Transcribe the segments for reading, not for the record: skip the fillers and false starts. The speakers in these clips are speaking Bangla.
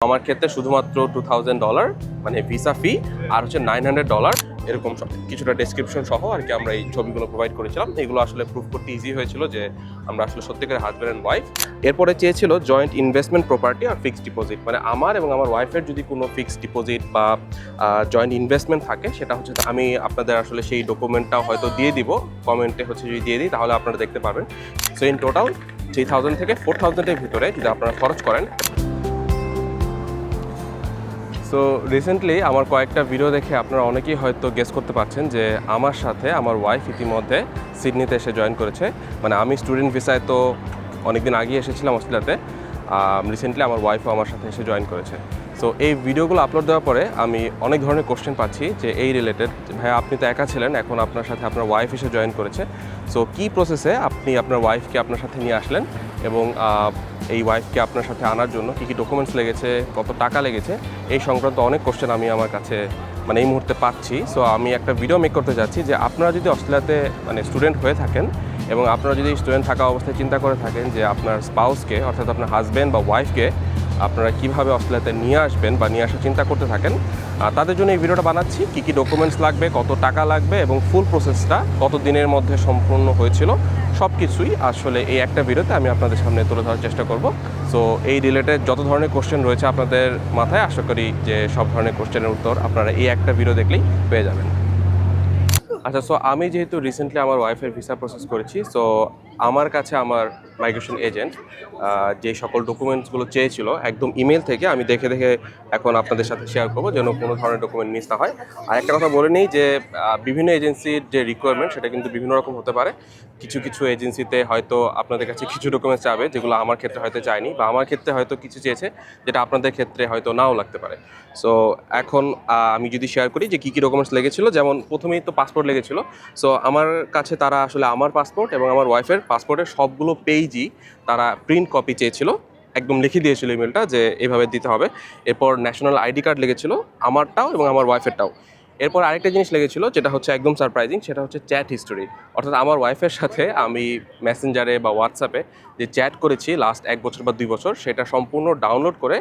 আমার ক্ষেত্রে শুধুমাত্র $2000 মানে ভিসা ফি আর হচ্ছে $900 এরকম কিছুটা ডেসক্রিপশন সহ আর কি আমরা এই ছবিগুলো প্রোভাইড করেছিলাম। এগুলো আসলে প্রুফ করতে ইজি হয়েছিল যে আমরা আসলে সত্যিকারের হাজব্যান্ড অ্যান্ড ওয়াইফ। এরপরে চেয়েছিল জয়েন্ট ইনভেস্টমেন্ট প্রপার্টি আর ফিক্সড ডিপোজিট, মানে আমার এবং আমার ওয়াইফের যদি কোনো ফিক্সড ডিপোজিট বা জয়েন্ট ইনভেস্টমেন্ট থাকে সেটা হচ্ছে আমি আপনাদের আসলে সেই ডকুমেন্টটাও হয়তো দিয়ে দিব, কমেন্টে হচ্ছে যদি দিয়ে দিই তাহলে আপনারা দেখতে পারবেন। সো ইন টোটাল 3000 থেকে 4000 এর ভিতরে যদি আপনারা খরচ করেন। সো রিসেন্টলি আমার কয়েকটা ভিডিও দেখে আপনারা অনেকেই হয়তো গেস করতে পারছেন যে আমার সাথে আমার ওয়াইফ ইতিমধ্যে সিডনিতে এসে জয়েন করেছে। মানে আমি স্টুডেন্ট ভিসায় তো অনেকদিন আগে এসেছিলাম অস্ট্রেলিয়াতে, রিসেন্টলি আমার ওয়াইফও আমার সাথে এসে জয়েন করেছে। সো এই ভিডিওগুলো আপলোড দেওয়ার পরে আমি অনেক ধরনের কোশ্চেন পাচ্ছি যে এই রিলেটেড, ভাই আপনি তো একা ছিলেন, এখন আপনার সাথে আপনার ওয়াইফ এসে জয়েন করেছে। সো কী প্রসেসে আপনি আপনার ওয়াইফকে আপনার সাথে নিয়ে আসলেন এবং এই ওয়াইফকে আপনার সাথে আনার জন্য কী কী ডকুমেন্টস লেগেছে, কত টাকা লেগেছে, এই সংক্রান্ত অনেক কোশ্চেন আমি আমার কাছে মানে এই মুহূর্তে পাচ্ছি। সো আমি একটা ভিডিও মেক করতে যাচ্ছি যে আপনারা যদি অস্ট্রেলিয়াতে মানে স্টুডেন্ট হয়ে থাকেন এবং আপনারা যদি স্টুডেন্ট থাকা অবস্থায় চিন্তা করে থাকেন যে আপনার স্পাউসকে অর্থাৎ আপনার হাজব্যান্ড বা ওয়াইফকে আপনারা কীভাবে অস্ট্রেলিয়াতে নিয়ে আসবেন বা নিয়ে আসার চিন্তা করতে থাকেন, তাদের জন্য এই ভিডিওটা বানাচ্ছি। কী কী ডকুমেন্টস লাগবে, কত টাকা লাগবে এবং ফুল প্রসেসটা কত দিনের মধ্যে সম্পূর্ণ হয়েছিল, সব কিছুই আসলে এই একটা ভিডিওতে আমি আপনাদের সামনে তুলে ধরার চেষ্টা করব। সো এই রিলেটেড যত ধরনের কোশ্চেন রয়েছে আপনাদের মাথায়, আশা করি যে সব ধরনের কোশ্চেনের উত্তর আপনারা এই একটা ভিডিও দেখলেই পেয়ে যাবেন। আচ্ছা, সো আমি যেহেতু রিসেন্টলি আমার ওয়াইফের ভিসা প্রসেস করেছি, সো আমার কাছে আমার মাইগ্রেশন এজেন্ট যে সকল ডকুমেন্টসগুলো চেয়েছিল একদম ইমেল থেকে আমি দেখে দেখে এখন আপনাদের সাথে শেয়ার করবো যেন কোনো ধরনের ডকুমেন্ট মিস না হয়। আর একটা কথা বলে নিই যে বিভিন্ন এজেন্সির যে রিকোয়ারমেন্ট সেটা কিন্তু বিভিন্ন রকম হতে পারে। কিছু কিছু এজেন্সিতে হয়তো আপনাদের কাছে কিছু ডকুমেন্টস চাবে যেগুলো আমার ক্ষেত্রে হয়তো চায়নি, বা আমার ক্ষেত্রে হয়তো কিছু চেয়েছে যেটা আপনাদের ক্ষেত্রে হয়তো নাও লাগতে পারে। সো এখন আমি যদি শেয়ার করি যে কী কী ডকুমেন্টস লেগেছিল, যেমন প্রথমেই তো পাসপোর্ট লেগেছিল। সো আমার কাছে তারা আসলে আমার পাসপোর্ট এবং আমার ওয়াইফের পাসপোর্টের সবগুলো পেজই তারা প্রিন্ট কপি চেয়েছিল, একদম লিখে দিয়েছিল ইমেলটা যে এভাবে দিতে হবে। এরপর ন্যাশনাল আইডি কার্ড লেগেছিল আমারটাও এবং আমার ওয়াইফেরটাও। এরপর আরেকটা জিনিস লেগেছিল যেটা হচ্ছে একদম সারপ্রাইজিং, সেটা হচ্ছে চ্যাট হিস্টোরি। অর্থাৎ আমার ওয়াইফের সাথে আমি মেসেঞ্জারে বা হোয়াটসঅ্যাপে যে চ্যাট করেছি লাস্ট 1 বছর বা 2 বছর, সেটা সম্পূর্ণ ডাউনলোড করে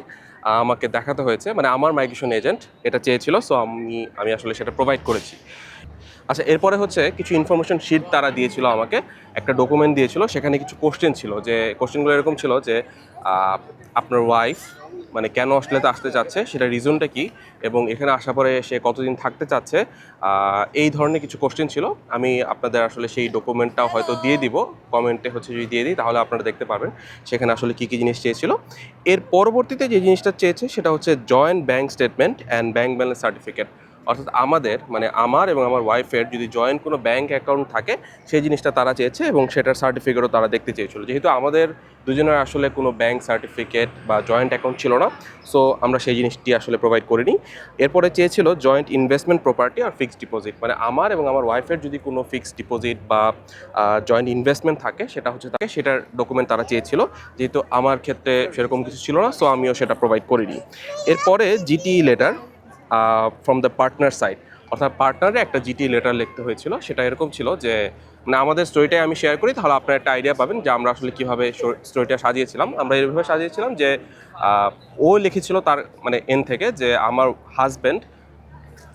আমাকে দেখাতে হয়েছে। মানে আমার মাইগ্রেশন এজেন্ট এটা চেয়েছিল, সো আমি আসলে সেটা প্রোভাইড করেছি। আচ্ছা, এরপরে হচ্ছে কিছু ইনফরমেশন শিট তারা দিয়েছিল আমাকে, একটা ডকুমেন্ট দিয়েছিল, সেখানে কিছু কোশ্চেন ছিল। যে কোশ্চেনগুলো এরকম ছিল যে আপনার ওয়াইফ মানে কেন অস্ট্রেলিয়াতে আসতে চাচ্ছে, সেটা রিজনটা কি, এবং এখানে আসার পরে সে কতদিন থাকতে চাচ্ছে, এই ধরনের কিছু কোশ্চেন ছিল। আমি আপনাদের আসলে সেই ডকুমেন্টটাও হয়তো দিয়ে দিব, কমেন্টে হচ্ছে যদি দিয়ে দিই তাহলে আপনারা দেখতে পারবেন সেখানে আসলে কী কী জিনিস চেয়েছিল। এর পরবর্তীতে যে জিনিসটা চেয়েছে সেটা হচ্ছে joint bank statement and bank balance certificate. অর্থাৎ আমাদের মানে আমার এবং আমার ওয়াইফের যদি জয়েন্ট কোনো ব্যাঙ্ক অ্যাকাউন্ট থাকে সেই জিনিসটা তারা চেয়েছে এবং সেটার সার্টিফিকেটও তারা দেখতে চেয়েছিল। যেহেতু আমাদের দুজনের আসলে কোনো ব্যাঙ্ক সার্টিফিকেট বা জয়েন্ট অ্যাকাউন্ট ছিল না, সো আমরা সেই জিনিসটি আসলে প্রোভাইড করিনি। এরপরে চেয়েছিল জয়েন্ট ইনভেস্টমেন্ট প্রপার্টি আর ফিক্সড ডিপোজিট, মানে আমার এবং আমার ওয়াইফের যদি কোনো ফিক্সড ডিপোজিট বা জয়েন্ট ইনভেস্টমেন্ট থাকে সেটা হচ্ছে তাকে সেটার ডকুমেন্ট তারা চেয়েছিল। যেহেতু আমার ক্ষেত্রে সেরকম কিছু ছিল না, সো আমিও সেটা প্রোভাইড করিনি। এরপরে GT letter from the partner side, অর্থাৎ পার্টনারে একটা জিটি লেটার লিখতে হয়েছিল। সেটা এরকম ছিল যে মানে আমাদের স্টোরিটাই আমি শেয়ার করি তাহলে আপনারা একটা আইডিয়া পাবেন যে আমরা আসলে কীভাবে স্টোরিটা সাজিয়েছিলাম। আমরা এইভাবে সাজিয়েছিলাম যে ও লিখেছিল তার মানে এন থেকে যে আমার হাজব্যান্ড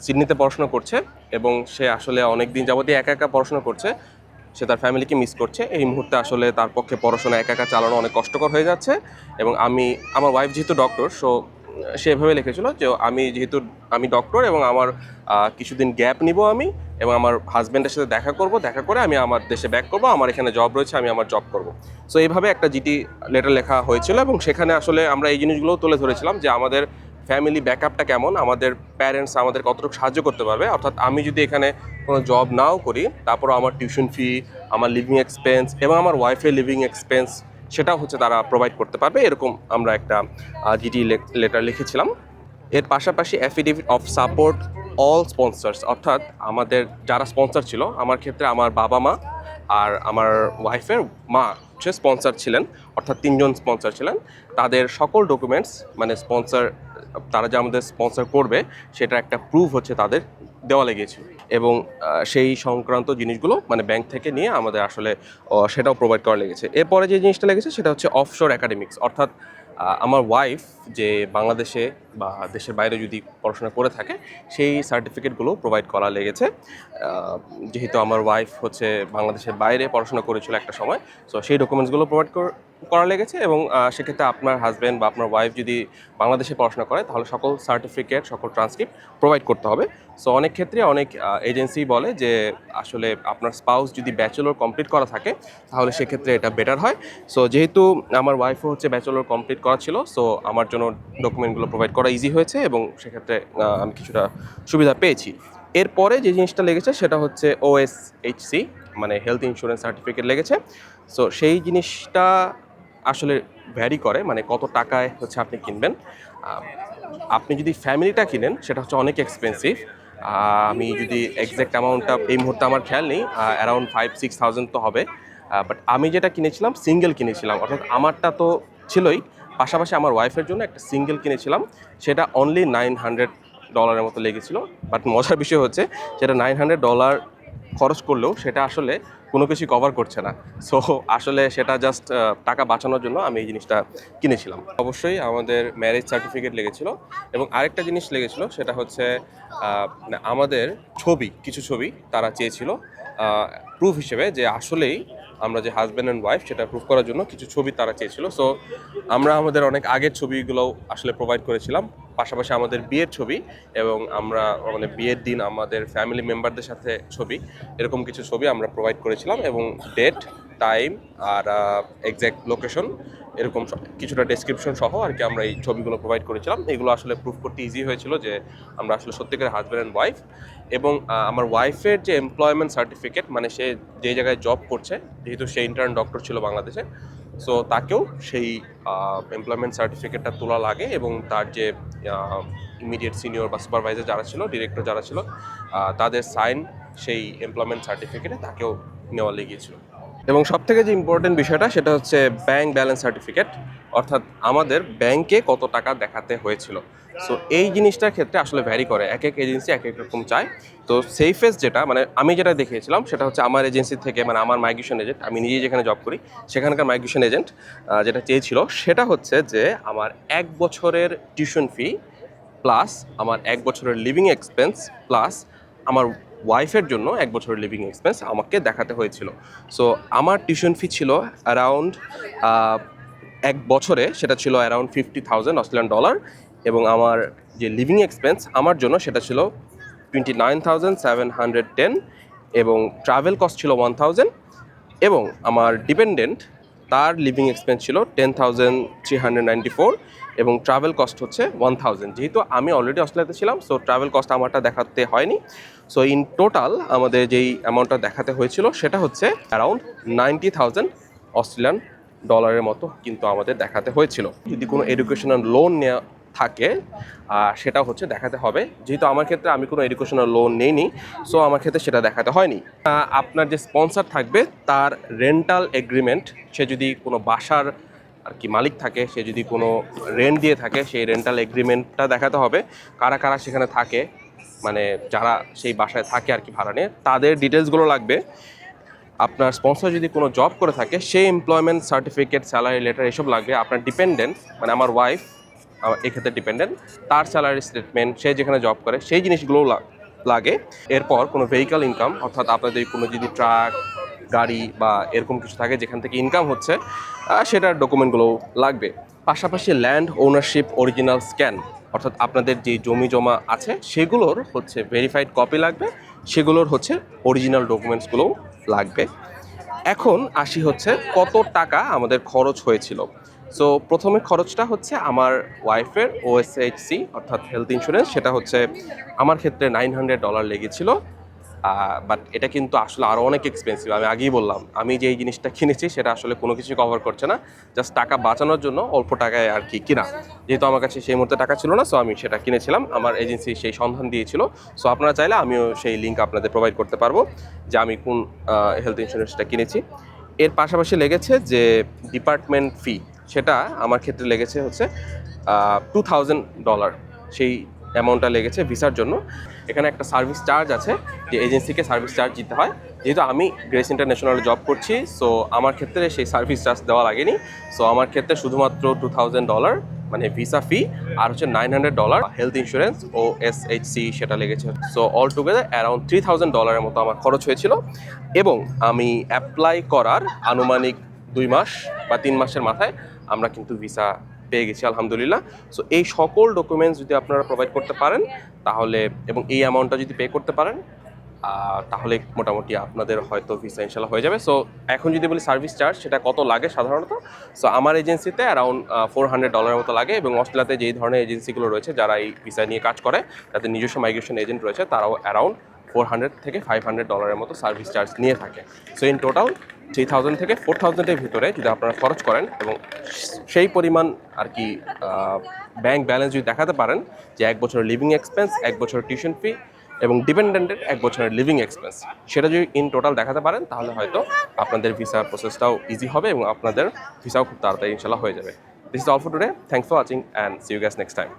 সিডনিতে পড়াশোনা করছে এবং সে আসলে অনেক দিন যাবতীয় একা একা পড়াশোনা করছে, সে তার ফ্যামিলিকে মিস করছে। এই মুহূর্তে আসলে তার পক্ষে পড়াশোনা একা একা চালানো অনেক কষ্টকর হয়ে যাচ্ছে। এবং আমার ওয়াইফ যেহেতু ডক্টর, সো সে এভাবে লিখেছিল যে আমি ডক্টর এবং আমার কিছুদিন গ্যাপ নিব আমি, এবং আমার হাজব্যান্ডের সাথে দেখা করে আমি আমার দেশে ব্যাক করবো, আমার এখানে জব রয়েছে, আমি আমার জব করব। সো এইভাবে একটা জিটি লেটার লেখা হয়েছিল এবং সেখানে আসলে আমরা এই জিনিসগুলোও তুলে ধরেছিলাম যে আমাদের ফ্যামিলি ব্যাকআপটা কেমন, আমাদের প্যারেন্টস আমাদের কতটুকু সাহায্য করতে পারবে। অর্থাৎ আমি যদি এখানে কোনো জব নাও করি তারপরও আমার টিউশন ফি, আমার লিভিং এক্সপেন্স এবং আমার ওয়াইফের লিভিং এক্সপেন্স সেটাও হচ্ছে তারা প্রোভাইড করতে পারবে, এরকম আমরা একটা জিটি লেটার লিখেছিলাম। এর পাশাপাশি affidavit of support all sponsors, অর্থাৎ আমাদের যারা স্পন্সর ছিল, আমার ক্ষেত্রে আমার বাবা মা আর আমার ওয়াইফের মা হচ্ছে স্পন্সর ছিলেন, অর্থাৎ 3 জন স্পন্সর ছিলেন। তাদের সকল ডকুমেন্টস মানে তারা যে আমাদের স্পন্সর করবে সেটার একটা প্রুফ হচ্ছে তাদের দেওয়া লেগেছিল, এবং সেই সংক্রান্ত জিনিসগুলো মানে ব্যাংক থেকে নিয়ে আমাদের আসলে সেটাও প্রোভাইড করা লেগেছে। এরপরে যে জিনিসটা লেগেছে সেটা হচ্ছে অফশোর একাডেমিক্স, অর্থাৎ আমার ওয়াইফ যে বাংলাদেশে বা দেশের বাইরে যদি পড়াশোনা করে থাকে সেই সার্টিফিকেটগুলো প্রোভাইড করা লেগেছে। যেহেতু আমার ওয়াইফ হচ্ছে বাংলাদেশের বাইরে পড়াশোনা করেছিল একটা সময়, সো সেই ডকুমেন্টসগুলো প্রোভাইড করা লেগেছে। এবং সেক্ষেত্রে আপনার হাজব্যান্ড বা আপনার ওয়াইফ যদি বাংলাদেশে পড়াশোনা করে তাহলে সকল সার্টিফিকেট, সকল ট্রান্সক্রিপ্ট প্রোভাইড করতে হবে। সো অনেক ক্ষেত্রে অনেক এজেন্সি বলে যে আসলে আপনার স্পাউস যদি ব্যাচেলর কমপ্লিট করা থাকে তাহলে সেক্ষেত্রে এটা বেটার হয়। সো যেহেতু আমার ওয়াইফও হচ্ছে ব্যাচেলর কমপ্লিট করা ছিল, সো আমার জন্য ডকুমেন্টগুলো প্রোভাইড করা ইজি হয়েছে এবং সেক্ষেত্রে আমি কিছুটা সুবিধা পেয়েছি। এরপরে যে জিনিসটা লেগেছে সেটা হচ্ছে OSHC, মানে হেলথ ইন্স্যুরেন্স সার্টিফিকেট লেগেছে। সো সেই জিনিসটা আসলে ভ্যারি করে, মানে কত টাকায় হচ্ছে আপনি কিনবেন। আপনি যদি ফ্যামিলিটা কিনেন সেটা হচ্ছে অনেক এক্সপেন্সিভ। আমি যদি এক্স্যাক্ট অ্যামাউন্টটা এই মুহূর্তে আমার খেয়াল নেই, অ্যারাউন্ড 5-6,000 তো হবে। বাট আমি যেটা কিনেছিলাম সিঙ্গেল কিনেছিলাম, অর্থাৎ আমারটা তো ছিলই, পাশাপাশি আমার ওয়াইফের জন্য একটা সিঙ্গেল কিনেছিলাম, সেটা অনলি $900 মতো লেগেছিল। বাট মজার বিষয় হচ্ছে সেটা $900 খরচ করলেও সেটা আসলে কোনো কিছু কভার করছে না। সো আসলে সেটা জাস্ট টাকা বাঁচানোর জন্য আমি এই জিনিসটা কিনেছিলাম। অবশ্যই আমাদের ম্যারেজ সার্টিফিকেট লেগেছিল এবং আরেকটা জিনিস লেগেছিল সেটা হচ্ছে আমাদের কিছু ছবি তারা চেয়েছিল প্রুফ হিসেবে, যে আসলেই আমরা যে হাজব্যান্ড অ্যান্ড ওয়াইফ সেটা প্রুফ করার জন্য কিছু ছবি তারা চেয়েছিল। সো আমরা আমাদের অনেক আগের ছবিগুলো আসলে প্রোভাইড করেছিলাম, পাশাপাশি আমাদের বিয়ের ছবি এবং আমরা মানে বিয়ের দিন আমাদের ফ্যামিলি মেম্বারদের সাথে ছবি, এরকম কিছু ছবি আমরা প্রোভাইড করেছিলাম এবং ডেট, টাইম আর এক্স্যাক্ট লোকেশন এরকম কিছুটা ডেসক্রিপশন সহ আর কি আমরা এই ছবিগুলো প্রোভাইড করেছিলাম। এগুলো আসলে প্রুফ করতে ইজি হয়েছিল যে আমরা আসলে সত্যিকারের হাজব্যান্ড অ্যান্ড ওয়াইফ। এবং আমার ওয়াইফের যে এমপ্লয়মেন্ট সার্টিফিকেট, মানে সে যে জায়গায় জব করছে, যেহেতু সে ইন্টার্ন ডক্টর ছিল বাংলাদেশে, সো তাকেও সেই এমপ্লয়মেন্ট সার্টিফিকেটটা তোলা লাগে এবং তার যে ইমিডিয়েট সিনিয়র বা সুপারভাইজার যারা ছিল, ডিরেক্টর যারা ছিল, তাদের সাইন সেই এমপ্লয়মেন্ট সার্টিফিকেটে তাকেও নেওয়া লেগেছিল। এবং সবথেকে যে ইম্পর্টেন্ট বিষয়টা সেটা হচ্ছে ব্যাংক ব্যালেন্স সার্টিফিকেট, অর্থাৎ আমাদের ব্যাংকে কত টাকা দেখাতে হয়েছিল। সো এই জিনিসটার ক্ষেত্রে আসলে ভ্যারি করে, এক এক এজেন্সি এক এক রকম চায়। তো সেফেস্ট যেটা, মানে আমি যেটা দেখিয়েছিলাম সেটা হচ্ছে আমার এজেন্সি থেকে, মানে আমার মাইগ্রেশন এজেন্ট, আমি নিজেই যেখানে জব করি সেখানকার মাইগ্রেশন এজেন্ট যেটা চেয়েছিল সেটা হচ্ছে যে আমার 1 বছরের টিউশন ফি প্লাস আমার 1 বছরের লিভিং এক্সপেন্স প্লাস আমার ওয়াইফের জন্য 1 বছরের লিভিং এক্সপেন্স আমাকে দেখাতে হয়েছিল। সো আমার টিউশন ফি ছিল অ্যারাউন্ড 1 বছরে সেটা ছিল অ্যারাউন্ড $50,000 এবং আমার যে লিভিং এক্সপেন্স আমার জন্য সেটা ছিল 29,710 এবং ট্রাভেল কস্ট ছিল 1,000 এবং আমার ডিপেন্ডেন্ট তার লিভিং এক্সপেন্স ছিল 10,394 এবং ট্রাভেল কস্ট হচ্ছে 1,000। যেহেতু আমি অলরেডি অস্ট্রেলিয়াতে ছিলাম, সো ট্রাভেল কস্ট আমারটা দেখাতে হয়নি। সো ইন টোটাল আমাদের যেই অ্যামাউন্টটা দেখাতে হয়েছিল সেটা হচ্ছে অ্যারাউন্ড $90,000 মতো কিন্তু আমাদের দেখাতে হয়েছিল। যদি কোনো এডুকেশনাল লোন নেওয়া থাকে সেটা হচ্ছে দেখাতে হবে। যেহেতু আমার ক্ষেত্রে আমি কোনো এডুকেশনাল লোন নেইনি, সো আমার ক্ষেত্রে সেটা দেখাতে হয়নি। আপনার যে স্পন্সর থাকবে তার রেন্টাল এগ্রিমেন্ট, সে যদি কোনো বাসার আর কি মালিক থাকে, সে যদি কোনো রেন্ট দিয়ে থাকে, সেই রেন্টাল এগ্রিমেন্টটা দেখাতে হবে। কারা কারা সেখানে থাকে, মানে যারা সেই বাসায় থাকে আর কি ভাড়া নিয়ে, তাদের ডিটেলসগুলো লাগবে। আপনার স্পন্সর যদি কোনো জব করে থাকে সেই এমপ্লয়মেন্ট সার্টিফিকেট, স্যালারি লেটার এসব লাগবে। আপনার ডিপেন্ডেন্ট, মানে আমার ওয়াইফ এক্ষেত্রে ডিপেন্ডেন্ট, তার স্যালারি স্টেটমেন্ট, সে যেখানে জব করে সেই জিনিসগুলোও লাগে। এরপর কোনো ভেহিক্যাল ইনকাম, অর্থাৎ আপনাদের কোনো যদি ট্রাক, গাড়ি বা এরকম কিছু থাকে যেখান থেকে ইনকাম হচ্ছে, সেটার ডকুমেন্টগুলোও লাগবে। পাশাপাশি ল্যান্ড ওনারশিপ অরিজিনাল স্ক্যান, অর্থাৎ আপনাদের যে জমি জমা আছে সেগুলোর হচ্ছে ভেরিফাইড কপি লাগবে, সেগুলোর হচ্ছে অরিজিনাল ডকুমেন্টসগুলোও লাগবে। এখন আসি হচ্ছে কত টাকা আমাদের খরচ হয়েছিল। সো প্রথমে খরচটা হচ্ছে আমার ওয়াইফের OSHC অর্থাৎ হেলথ ইন্স্যুরেন্স, সেটা হচ্ছে আমার ক্ষেত্রে $900 লেগেছিল। বাট এটা কিন্তু আসলে আরও অনেক এক্সপেন্সিভ। আমি আগেই বললাম, আমি যে এই জিনিসটা কিনেছি সেটা আসলে কোনো কিছু কভার করছে না, জাস্ট টাকা বাঁচানোর জন্য অল্প টাকায় আর কি কিনা। যেহেতু আমার কাছে সেই মুহূর্তে টাকা ছিল না, সো আমি সেটা কিনেছিলাম, আমার এজেন্সি সেই সন্ধান দিয়েছিল। সো আপনারা চাইলে আমিও সেই লিঙ্ক আপনাদের প্রোভাইড করতে পারবো যে আমি কোন হেলথ ইন্স্যুরেন্সটা কিনেছি। এর পাশাপাশি লেগেছে যে ডিপার্টমেন্ট ফি, সেটা আমার ক্ষেত্রে লেগেছে হচ্ছে $2,000। সেই অ্যামাউন্টটা লেগেছে ভিসার জন্য। এখানে একটা সার্ভিস চার্জ আছে, যে এজেন্সিকে সার্ভিস চার্জ দিতে হয়। যেহেতু আমি গ্রেস ইন্টারন্যাশনালে জব করছি, সো আমার ক্ষেত্রে সেই সার্ভিস চার্জ দেওয়া লাগেনি। সো আমার ক্ষেত্রে শুধুমাত্র $2000 মানে ভিসা ফি, আর হচ্ছে $900 হেলথ ইন্স্যুরেন্স ও SHC সেটা লেগেছে। সো অল টুগেদার অ্যারাউন্ড $3000 মতো আমার খরচ হয়েছিল। এবং আমি অ্যাপ্লাই করার আনুমানিক 2 মাস বা 3 মাসের মাথায় আমরা কিন্তু ভিসা পেয়ে গেছি আলহামদুলিল্লাহ। সো এই সকল ডকুমেন্টস যদি আপনারা প্রোভাইড করতে পারেন তাহলে, এবং এই অ্যামাউন্টটা যদি পে করতে পারেন, তাহলে মোটামুটি আপনাদের হয়তো ভিসা ইনশাল্লাহ হয়ে যাবে। সো এখন যদি বলি সার্ভিস চার্জ সেটা কত লাগে সাধারণত, সো আমার এজেন্সিতে অ্যারাউন্ড $400 মতো লাগে। এবং অস্ট্রেলিয়াতে যেই ধরনের এজেন্সিগুলো রয়েছে যারা এই ভিসা নিয়ে কাজ করে, তাদের নিজস্ব মাইগ্রেশন এজেন্ট রয়েছে, তারাও অ্যারাউন্ড $400 থেকে $500 মতো সার্ভিস চার্জ নিয়ে থাকে। সো ইন টোটাল 3000 থেকে 4000-এর ভিতরে যদি আপনারা খরচ করেন, এবং সেই পরিমাণ আর কি ব্যাংক ব্যালেন্স যদি দেখাতে পারেন, যে 1 বছরের লিভিং এক্সপেন্স, 1 বছরের টিউশন ফি এবং ডিপেন্ডেন্টের 1 বছরের লিভিং এক্সপেন্স, সেটা যদি ইন টোটাল দেখাতে পারেন তাহলে হয়তো আপনাদের ভিসা প্রসেসটাও ইজি হবে এবং আপনাদের ভিসাও খুব তাড়াতাড়ি ইনশাল্লাহ হয়ে যাবে। This is all for today. Thanks for watching and see you guys next time.